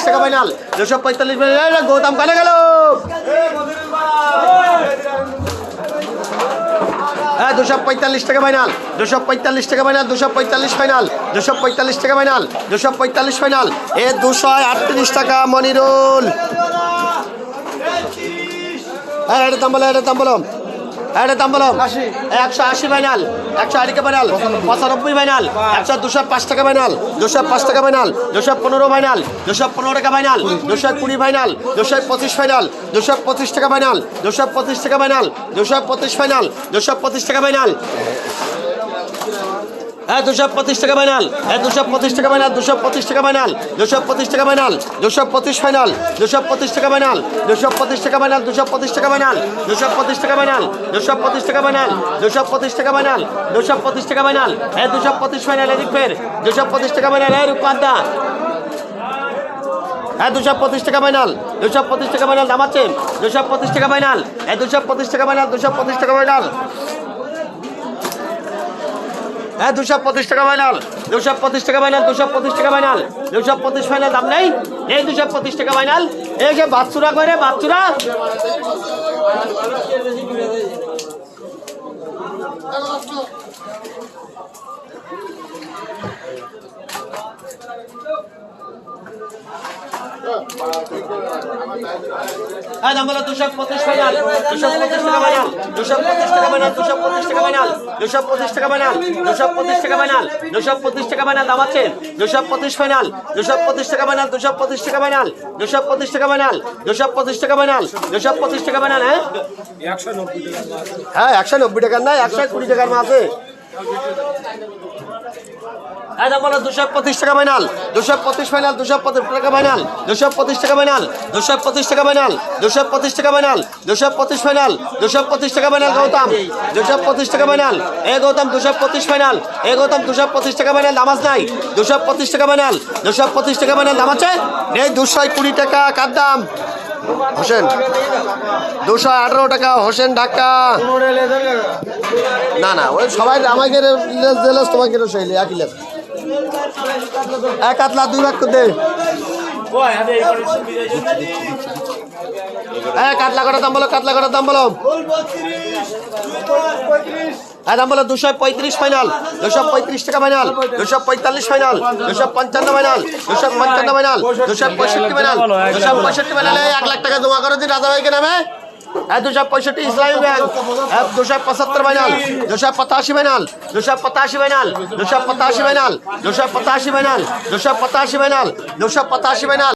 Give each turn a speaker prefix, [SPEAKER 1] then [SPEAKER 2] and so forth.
[SPEAKER 1] টাকা final 245 final Gautam কানে গেল 245 টাকা ফাইনাল 245 টাকা ফাইনাল 245 ফাইনাল 245 টাকা ফাইনাল 245 ফাইনাল 238 টাকা মনিরুল এটা দাম বলো 180 ফাইনাল 180 ফাইনাল 95 ফাইনাল 205 টাকা ফাইনাল 205 টাকা ফাইনাল 215 ফাইনাল 215 টাকা ফাইনাল 220 ফাইনাল 225 ফাইনাল 225 টাকা ফাইনাল 225 টাকা ফাইনাল 225 ফাইনাল 225 টাকা ফাইনাল 225 টাকা ফাইনাল 225 টাকা ফাইনাল 225 টাকা ফাইনাল 225 টাকা ফাইনাল 225 ফাইনাল 225 টাকা ফাইনাল 225 টাকা ফাইনাল 225 টাকা ফাইনাল 225 টাকা ফাইনাল 225 টাকা ফাইনাল 225 টাকা ফাইনাল 225 টাকা ফাইনাল 225 ফাইনাল এদিক ফের 225 টাকা ফাইনাল রূপকান্তা 225 টাকা ফাইনাল 225 টাকা ফাইনাল দাম আছে 225 টাকা ফাইনাল 225 টাকা ফাইনাল 225 টাকা ফাইনাল 225 টাকা ফাইনাল 225 টাকা ফাইনাল 225 টাকা ফাইনাল 225 ফাইনাল দাম নেই 225 টাকা ফাইনাল এই যে বাচ্চুরা করে বাচ্চুরা দাম বলো 225 ফাইনাল 225 টাকা ফাইনাল 225 টাকা ফাইনাল 225 টাকা ফাইনাল 225 টাকা ফাইনাল 225 টাকা ফাইনাল 225 টাকা ফাইনাল দাম আছে 225 ফাইনাল 225 টাকা ফাইনাল 225 টাকা ফাইনাল 225 টাকা ফাইনাল 225 টাকা ফাইনাল 225 টাকা ফাইনাল 190 টাকা না 120 টাকার মাঝে দাম বলো 225 টাকা ফাইনাল 225 ফাইনাল 225 টাকা ফাইনাল 225 টাকা ফাইনাল 225 টাকা ফাইনাল 225 টাকা ফাইনাল 225 ফাইনাল 225 টাকা ফাইনাল গৌতম 225 টাকা ফাইনাল গৌতম 225 ফাইনাল গৌতম 225 টাকা ফাইনাল দাম নাই 225 টাকা ফাইনাল 225 টাকা ফাইনাল দাম আছে 220 টাকা কার দাম হোসেন 218 টাকা হোসেন ঢাকা না ওই সবাই আমাকে জেলাস তোমাকে শৈলী একই লেস এক আতলা 2 ভাগ করে দে কাতলা কটার দাম বলো কাতলা কটার দাম বলো দাম বলো 235 ফাইনাল 235 টাকা final 245 final 255 final 255 final 265 final 265 ফাইনালে 1 লাখ টাকা জমা করে দিন রাজা ভাইকে নামে 265 ইসলামী bank 275 final 285 final 285 final 285 final 285 final 285 final 285 final